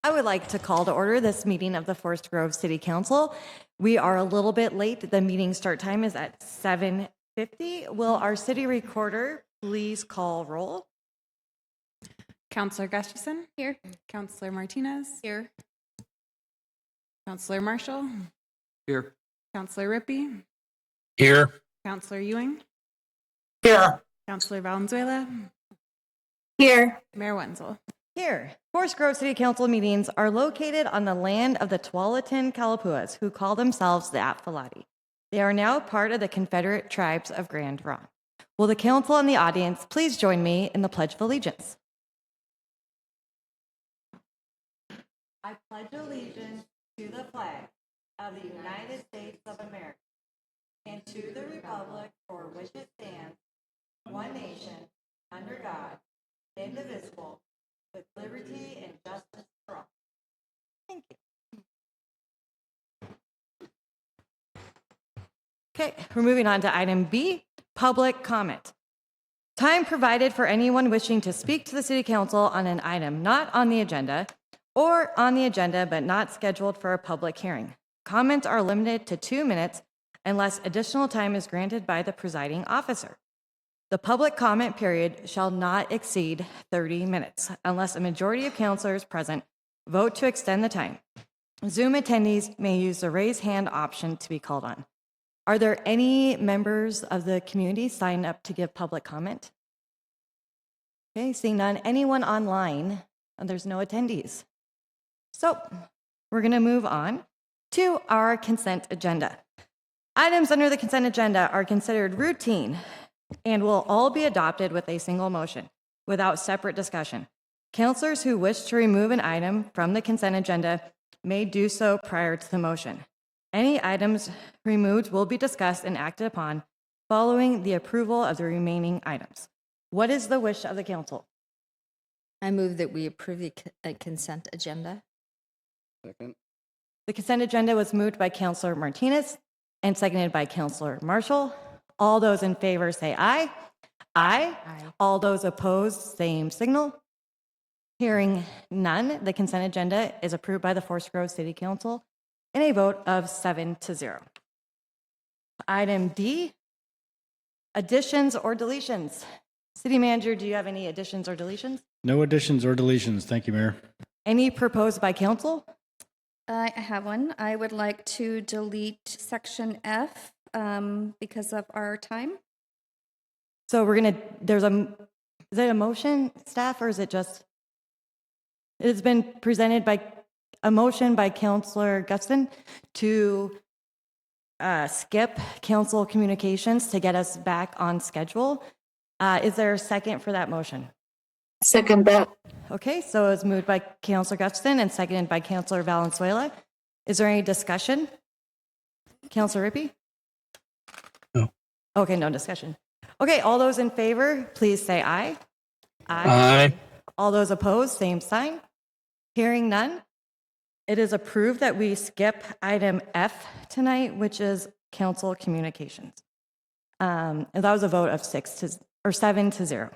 I would like to call to order this meeting of the Forest Grove City Council. We are a little bit late. The meeting start time is at 7:50. Will our city recorder please call roll? Councillor Gustafson? Here. Councillor Martinez? Here. Councillor Marshall? Here. Councillor Rippey? Here. Councillor Ewing? Here. Councillor Valenzuela? Here. Mayor Wenzel? Here. Forest Grove City Council meetings are located on the land of the Tualatin Kalapuas, who call themselves the Atfalati. They are now part of the Confederate Tribes of Grand Ronde. Will the council and the audience please join me in the Pledge of Allegiance? I pledge allegiance to the flag of the United States of America and to the republic for which it stands, one nation, under God, indivisible, with liberty and justice for all. Thank you. Okay, we're moving on to item B, public comment. Time provided for anyone wishing to speak to the City Council on an item not on the agenda or on the agenda but not scheduled for a public hearing. Comments are limited to 2 minutes unless additional time is granted by the presiding officer. The public comment period shall not exceed 30 minutes unless a majority of councilors present vote to extend the time. Zoom attendees may use the raise hand option to be called on. Are there any members of the community signed up to give public comment? Okay, seeing none. Anyone online? And there's no attendees. So we're going to move on to our consent agenda. Items under the consent agenda are considered routine and will all be adopted with a single motion without separate discussion. Councilors who wish to remove an item from the consent agenda may do so prior to the motion. Any items removed will be discussed and acted upon following the approval of the remaining items. What is the wish of the council? I move that we approve the consent agenda. Second. The consent agenda was moved by Councillor Martinez and seconded by Councillor Marshall. All those in favor say aye. Aye. Aye. All those opposed, same signal. Hearing none, the consent agenda is approved by the Forest Grove City Council in a vote of 7-0. Item D, additions or deletions. City Manager, do you have any additions or deletions? No additions or deletions. Thank you, Mayor. Any proposed by council? I have one. I would like to delete section F because of our time. So we're gonna, is it a motion, staff, or is it just? It has been presented by a motion by Councillor Guston to skip council communications to get us back on schedule. Is there a second for that motion? Second that. Okay, so it's moved by Councillor Guston and seconded by Councillor Valenzuela. Is there any discussion? Councillor Rippey? No. Okay, no discussion. Okay, all those in favor, please say aye. Aye. All those opposed, same sign. Hearing none, it is approved that we skip item F tonight, which is council communications. And that was a vote of 7-0.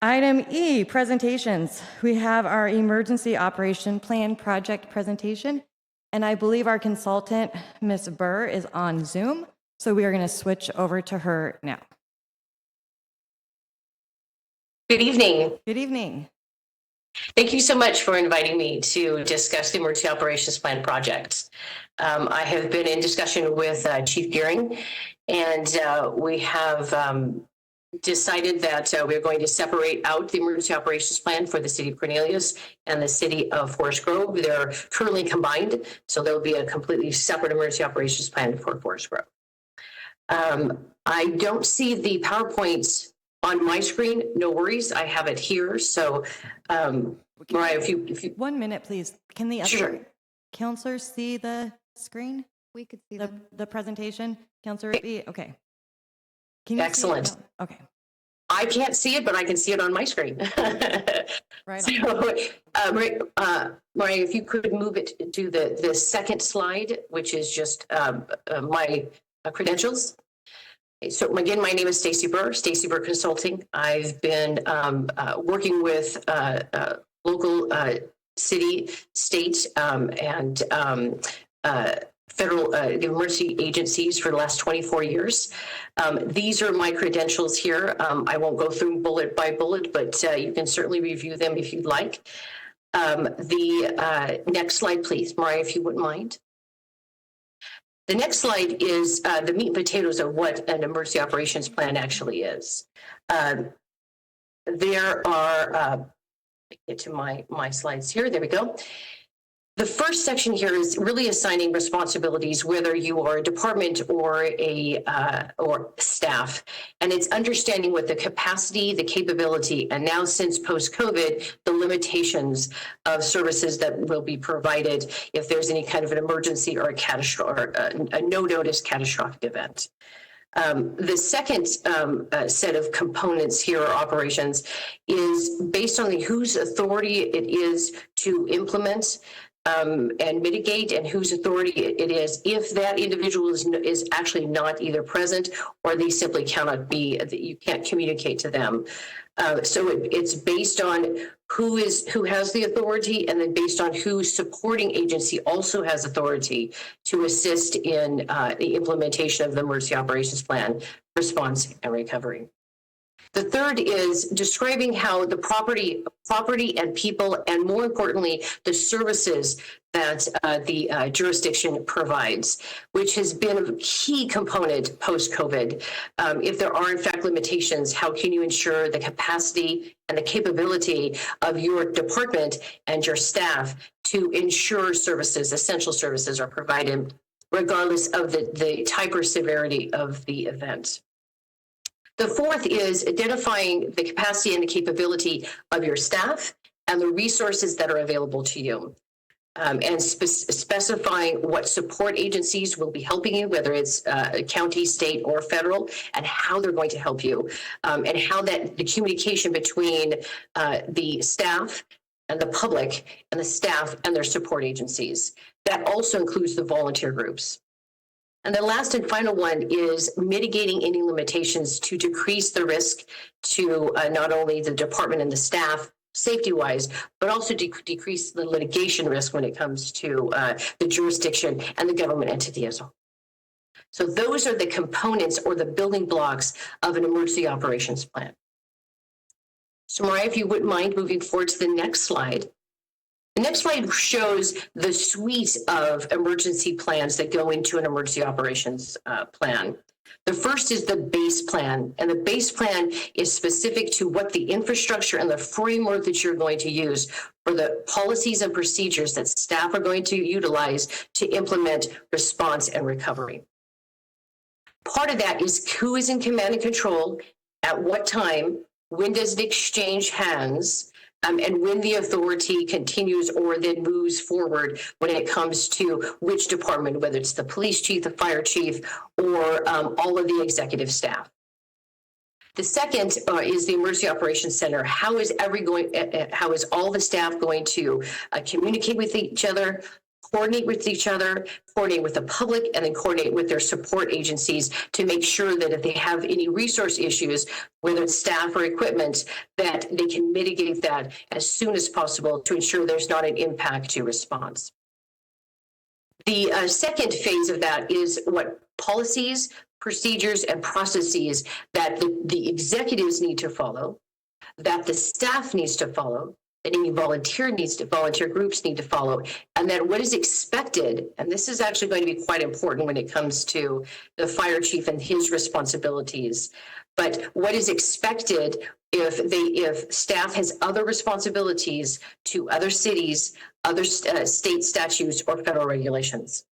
Item E, presentations. We have our emergency operation plan project presentation, and I believe our consultant, Ms. Burr, is on Zoom, so we are going to switch over to her now. Good evening. Good evening. Thank you so much for inviting me to discuss the Emergency Operations Plan project. I have been in discussion with Chief Gearing, and we have decided that we're going to separate out the Emergency Operations Plan for the City of Cornelius and the City of Forest Grove. They're currently combined, so there'll be a completely separate Emergency Operations Plan for Forest Grove. I don't see the PowerPoint on my screen. No worries, I have it here. So, Mariah, if you 1 minute, please. Can the other Sure. counselors see the screen, We could see them. the presentation? Counselor Rippey? Okay. Can you Excellent. See it? No. Okay. I can't see it, but I can see it on my screen. Right. So, Mariah, if you could move it to the second slide, which is just my credentials. So again, my name is Stacy Burr, Stacy Burr Consulting. I've been working with local city, state, and federal emergency agencies for the last 24 years. These are my credentials here. I won't go through bullet by bullet, but you can certainly review them if you'd like. The next slide, please, Mariah, if you wouldn't mind. The next slide is the meat and potatoes of what an emergency operations plan actually is. There are, get to my slides here, there we go. The first section here is really assigning responsibilities, whether you are a department or or staff, and it's understanding what the capacity, the capability, and now since post-COVID, the limitations of services that will be provided if there's any kind of an emergency or a catastrophic, or a no-notice catastrophic event. The second set of components here or operations is based on whose authority it is to implement and mitigate, and whose authority it is if that individual is actually not either present or they simply cannot be, you can't communicate to them. So it's based on who has the authority, and then based on whose supporting agency also has authority to assist in the implementation of the emergency operations plan, response, and recovery. The third is describing how the property and people, and more importantly, the services that the jurisdiction provides, which has been a key component post-COVID. If there are in fact limitations, how can you ensure the capacity and the capability of your department and your staff to ensure services, essential services, are provided regardless of the type or severity of the event? The fourth is identifying the capacity and the capability of your staff and the resources that are available to you, and specifying what support agencies will be helping you, whether it's county, state, or federal, and how they're going to help you, and how that the communication between the staff and the public and the staff and their support agencies. That also includes the volunteer groups. And the last and final one is mitigating any limitations to decrease the risk to not only the department and the staff safety-wise, but also decrease the litigation risk when it comes to the jurisdiction and the government entity as well. So those are the components or the building blocks of an emergency operations plan. So Mariah, if you wouldn't mind moving forward to the next slide. The next slide shows the suite of emergency plans that go into an emergency operations plan. The first is the base plan, and the base plan is specific to what the infrastructure and the framework that you're going to use for the policies and procedures that staff are going to utilize to implement response and recovery. Part of that is who is in command and control, at what time, when does it exchange hands, and when the authority continues or then moves forward when it comes to which department, whether it's the police chief, the fire chief, or all of the executive staff. The second is the Emergency Operations Center. How is all the staff going to communicate with each other, coordinate with each other, coordinate with the public, and then coordinate with their support agencies to make sure that if they have any resource issues, whether it's staff or equipment, that they can mitigate that as soon as possible to ensure there's not an impact to response. The second phase of that is what policies, procedures, and processes that the executives need to follow, that the staff needs to follow, that any volunteer groups need to follow, and then what is expected, and this is actually going to be quite important when it comes to the fire chief and his responsibilities, but what is expected if staff has other responsibilities to other cities, other state statutes, or federal regulations.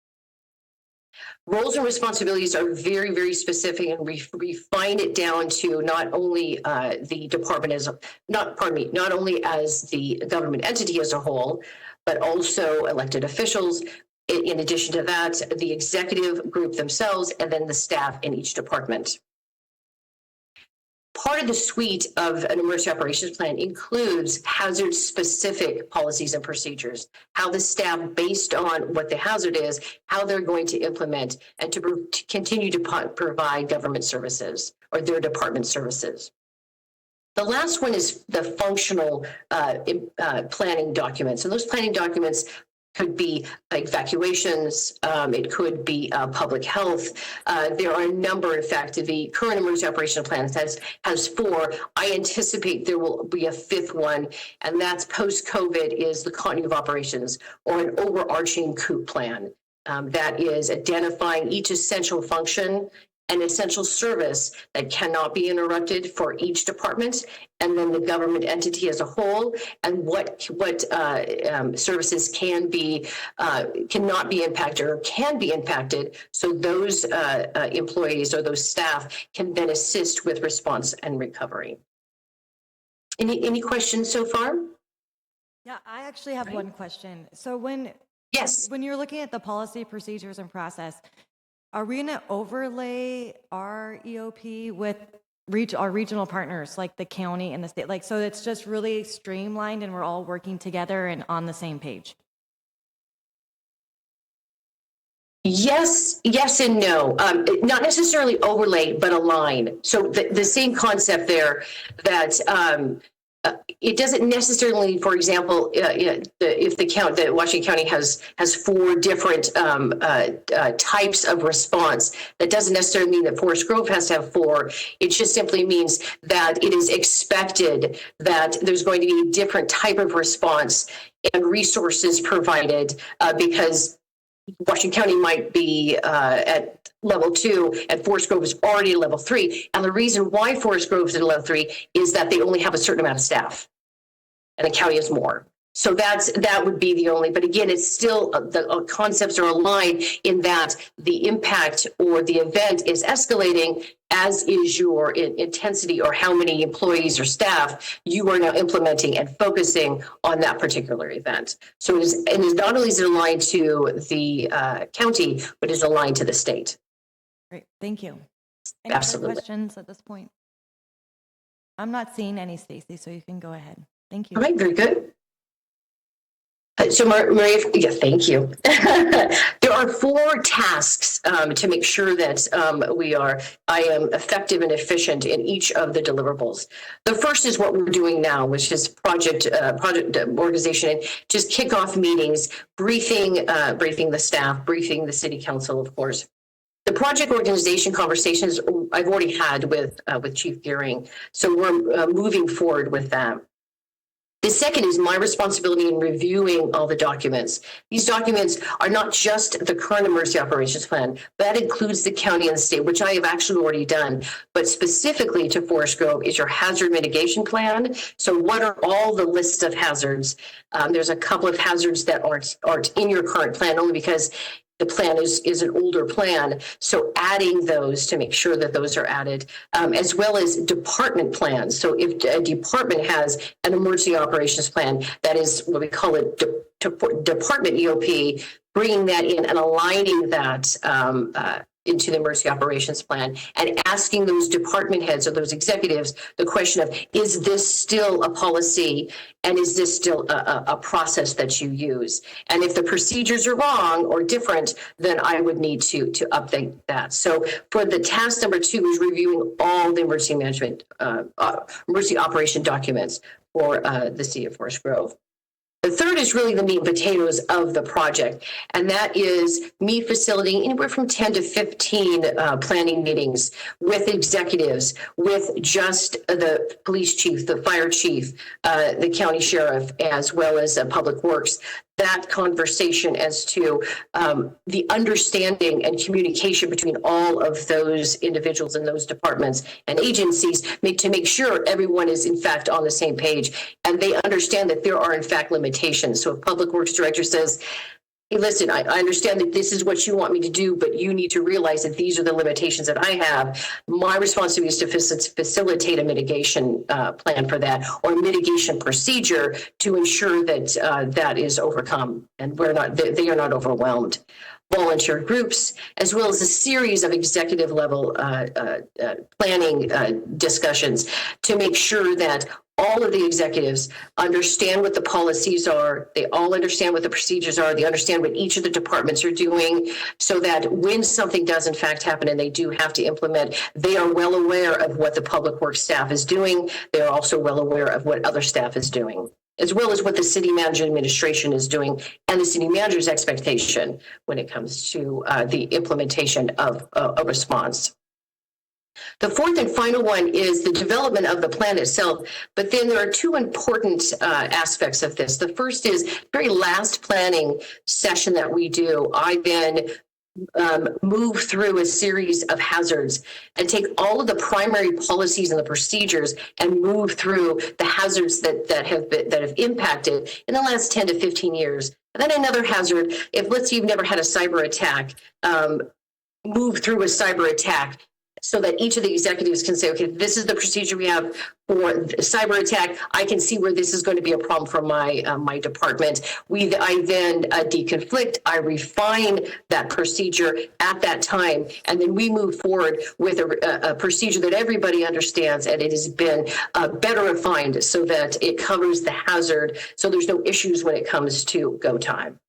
Roles and responsibilities are very, very specific, and refine it down to not only the department not only as the government entity as a whole, but also elected officials. In addition to that, the executive group themselves, and then the staff in each department. Part of the suite of an emergency operations plan includes hazard-specific policies and procedures, how the staff, based on what the hazard is, how they're going to implement and to continue to provide government services or their department services. The last one is the functional planning documents. And those planning documents could be evacuations, it could be public health. There are a number, in fact, the current emergency operational plan has 4. I anticipate there will be a 5th one, and that's post-COVID is the continuity of operations, or an overarching COOP plan. That is identifying each essential function and essential service that cannot be interrupted for each department, and then the government entity as a whole, and what services cannot be impacted or can be impacted, so those employees or those staff can then assist with response and recovery. Any questions so far? Yeah, I actually have one question. So Yes. when you're looking at the policy, procedures, and process, are we going to overlay our EOP with our regional partners, like the county and the state? Like, so it's just really streamlined and we're all working together and on the same page? Yes and no. Not necessarily overlay, but align. So the same concept there, that it doesn't necessarily, for example, if the Washington County has 4 different types of response, that doesn't necessarily mean that Forest Grove has to have 4. It just simply means that it is expected that there's going to be a different type of response and resources provided, because Washington County might be at level 2, and Forest Grove is already at level 3. And the reason why Forest Grove is at level 3 is that they only have a certain amount of staff, and the county has more. So that would be the only, but again, it's still, the concepts are aligned in that the impact or the event is escalating, as is your intensity or how many employees or staff you are now implementing and focusing on that particular event. So it is not only is it aligned to the county, but is aligned to the state. Great, thank you. Any Absolutely. other questions at this point? I'm not seeing any, Stacy, so you can go ahead. Thank you. All right, very good. So Maria, yeah, thank you. There are 4 tasks to make sure that I am effective and efficient in each of the deliverables. The first is what we're doing now, which is project organization, and just kickoff meetings, briefing the staff, briefing the city council, of course. The project organization conversations I've already had with Chief Gearing, so we're moving forward with that. The second is my responsibility in reviewing all the documents. These documents are not just the current emergency operations plan, that includes the county and the state, which I have actually already done, but specifically to Forest Grove is your hazard mitigation plan. So what are all the lists of hazards? There's a couple of hazards that aren't in your current plan, only because the plan is an older plan, so adding those to make sure that those are added, as well as department plans. So if a department has an emergency operations plan, that is what we call it department EOP, bringing that in and aligning that into the emergency operations plan, and asking those department heads or those executives the question of, is this still a policy, and is this still a process that you use? And if the procedures are wrong or different, then I would need to update that. So for the task number 2 is reviewing all the emergency management, emergency operation documents for the city of Forest Grove. The third is really the meat and potatoes of the project, and that is me facilitating anywhere from 10 to 15 planning meetings with executives, with just the police chief, the fire chief, the county sheriff, as well as Public Works. That conversation as to the understanding and communication between all of those individuals in those departments and agencies, to make sure everyone is in fact on the same page and they understand that there are in fact limitations. So if Public Works Director says, hey, listen, I understand that this is what you want me to do, but you need to realize that these are the limitations that I have. My responsibility is to facilitate a mitigation plan for that, or a mitigation procedure to ensure that that is overcome and they are not overwhelmed. Volunteer groups, as well as a series of executive level planning discussions to make sure that all of the executives understand what the policies are. They all understand what the procedures are. They understand what each of the departments are doing, so that when something does in fact happen and they do have to implement, they are well aware of what the public works staff is doing. They are also well aware of what other staff is doing, as well as what the city manager administration is doing and the city manager's expectation when it comes to the implementation of a response. The fourth and final one is the development of the plan itself, but then there are two important aspects of this. The first is very last planning session that we do. I then move through a series of hazards and take all of the primary policies and the procedures and move through the hazards that have impacted in the last 10 to 15 years. And then another hazard, if let's say you've never had a cyber attack, move through a cyber attack, so that each of the executives can say, okay, this is the procedure we have for cyber attack. I can see where this is going to be a problem for my my department. I then deconflict, I refine that procedure at that time, and then we move forward with a procedure that everybody understands, and it has been better refined so that it covers the hazard, so there's no issues when it comes to go time.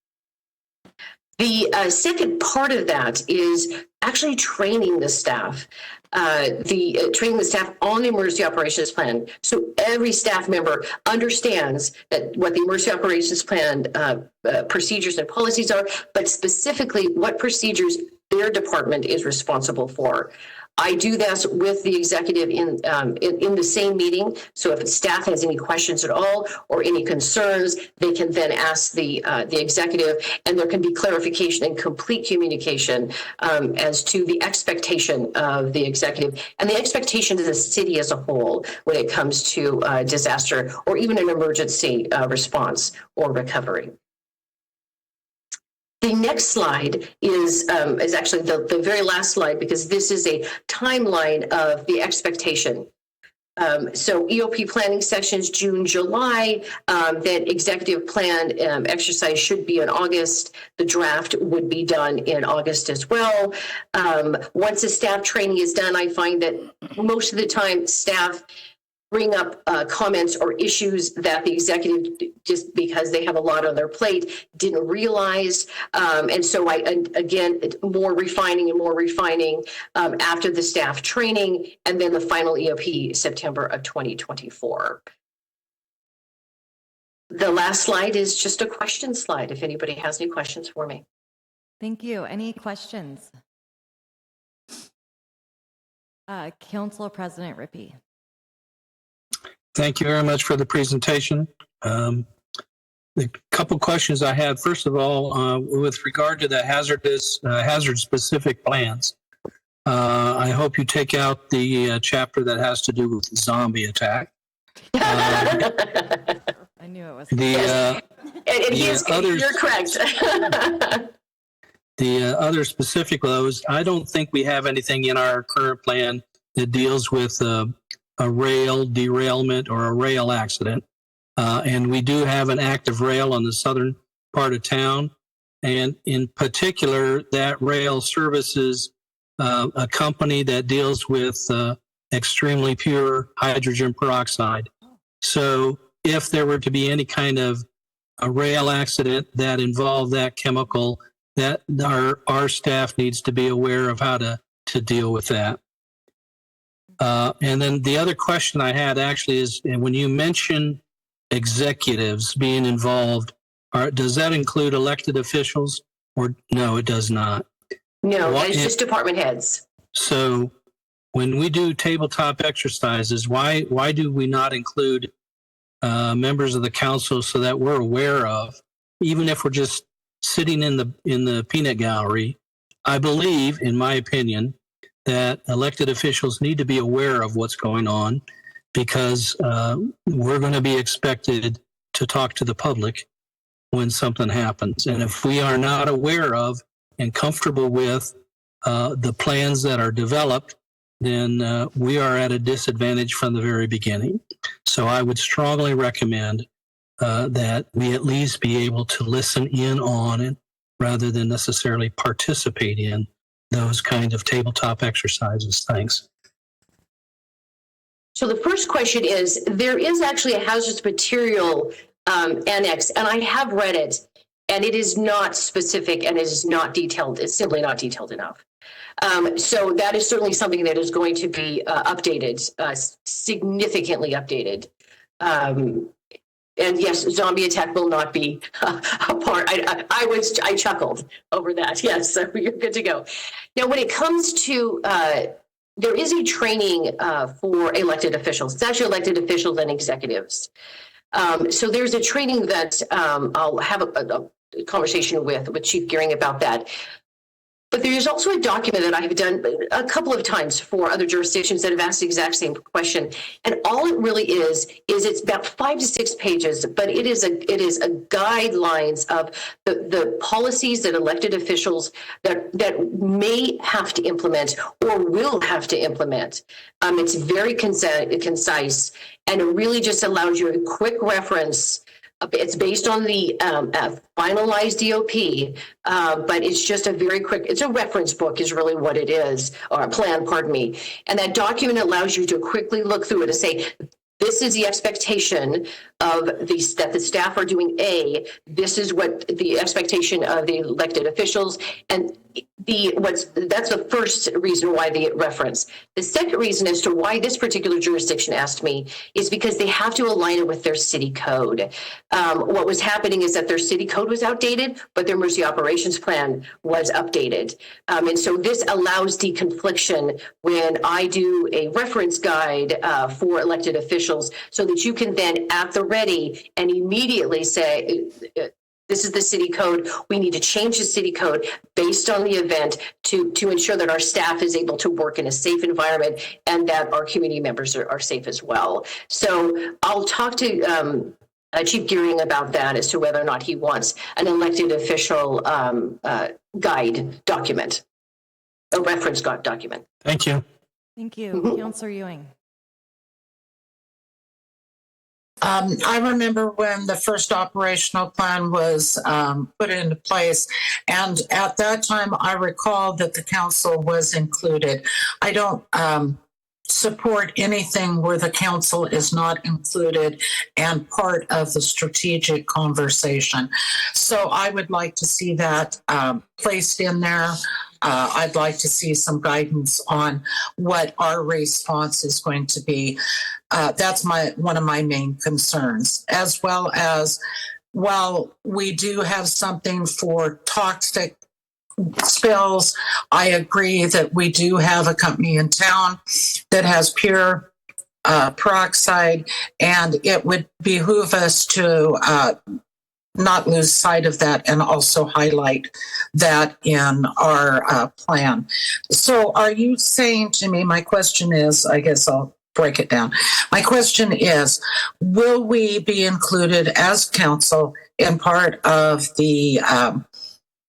The second part of that is actually training the staff, training the staff on the emergency operations plan. So every staff member understands that what the emergency operations plan procedures and policies are, but specifically what procedures their department is responsible for. I do this with the executive in the same meeting. So if staff has any questions at all or any concerns, they can then ask the executive, and there can be clarification and complete communication as to the expectation of the executive and the expectation of the city as a whole when it comes to disaster or even an emergency response or recovery. The next slide is actually the very last slide, because this is a timeline of the expectation. So EOP planning sessions, June, July, then executive plan exercise should be in August. The draft would be done in August as well. Once the staff training is done, I find that most of the time staff bring up comments or issues that the executive, just because they have a lot on their plate, didn't realize. And so again, more refining after the staff training, and then the final EOP September of 2024. The last slide is just a question slide, if anybody has any questions for me. Thank you. Any questions? Council President Rippey. Thank you very much for the presentation. The couple questions I had, first of all, with regard to the hazard-specific plans, I hope you take out the chapter that has to do with the zombie attack. I knew it was. You're correct. The other specific those, I don't think we have anything in our current plan that deals with a rail derailment or a rail accident. And we do have an active rail on the southern part of town. And in particular, that rail services a company that deals with extremely pure hydrogen peroxide. So if there were to be any kind of a rail accident that involved that chemical, that our staff needs to be aware of how to deal with that. And then the other question I had actually is, when you mention executives being involved, does that include elected officials, or no, it does not? No, it's just department heads. So when we do tabletop exercises, why do we not include members of the council so that we're aware of, even if we're just sitting in the peanut gallery? I believe, in my opinion, that elected officials need to be aware of what's going on, because we're going to be expected to talk to the public when something happens. And if we are not aware of and comfortable with the plans that are developed, then we are at a disadvantage from the very beginning. So I would strongly recommend that we at least be able to listen in on it rather than necessarily participate in those kind of tabletop exercises. Thanks. So the first question is, there is actually a hazardous material annex, and I have read it, and it is not specific and it is not detailed. It's simply not detailed enough. So that is certainly something that is going to be updated, significantly updated. And yes, zombie attack will not be a part. I chuckled over that. Yes, so you're good to go. Now, when it comes to there is a training for elected officials. It's actually elected officials and executives. So there's a training that I'll have a conversation with Chief Gearing about that. But there's also a document that I've done a couple of times for other jurisdictions that have asked the exact same question. And all it really is it's about 5 to 6 pages, but it is a guidelines of the policies that elected officials that may have to implement or will have to implement. It's very concise, and it really just allows you a quick reference. It's based on the finalized DOP, but it's just a very quick, it's a reference book is really what it is, or a plan, pardon me. And that document allows you to quickly look through it and say, this is the expectation of that the staff are doing A. This is what the expectation of the elected officials, and that's the first reason why they reference. The second reason as to why this particular jurisdiction asked me is because they have to align it with their city code. What was happening is that their city code was outdated, but their emergency operations plan was updated. And so this allows deconfliction when I do a reference guide for elected officials, so that you can then at the ready and immediately say, this is the city code. We need to change the city code based on the event to ensure that our staff is able to work in a safe environment and that our community members are safe as well. So I'll talk to Chief Gearing about that as to whether or not he wants an elected official guide document, a reference document. Thank you. Thank you. Councillor Ewing. I remember when the first operational plan was put into place, and at that time, I recall that the council was included. I don't support anything where the council is not included and part of the strategic conversation. So I would like to see that placed in there. I'd like to see some guidance on what our response is going to be. That's one of my main concerns, as well as, while we do have something for toxic spills, I agree that we do have a company in town that has pure peroxide, and it would behoove us to not lose sight of that and also highlight that in our plan. So are you saying to me, my question is, I guess I'll break it down. My question is, will we be included as council in part of the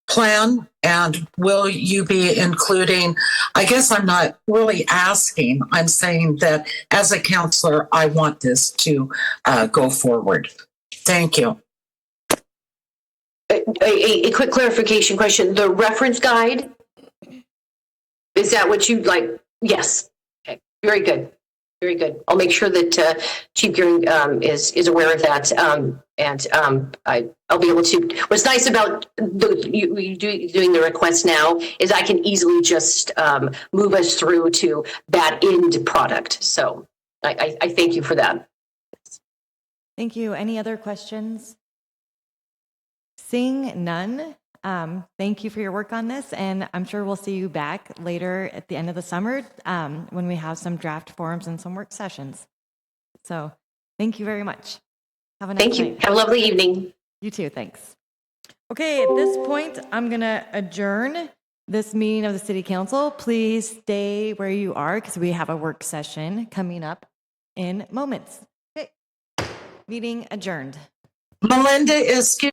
plan? And will you be including, I guess I'm not really asking, I'm saying that as a counselor, I want this to go forward. Thank you. A quick clarification question. The reference guide, is that what you'd like? Yes. Okay. Very good. Very good. I'll make sure that Chief Gearing is aware of that. I'll be able to. What's nice about you doing the request now is I can easily just move us through to that end product. So I thank you for that. Thank you. Any other questions? Seeing none, thank you for your work on this, and I'm sure we'll see you back later at the end of the summer when we have some draft forms and some work sessions. So thank you very much. Have a nice Thank you. night. Have a lovely evening. You too, thanks. Okay, at this point, I'm going to adjourn this meeting of the City Council. Please stay where you are because we have a work session coming up in moments. Okay, meeting adjourned. Melinda, excuse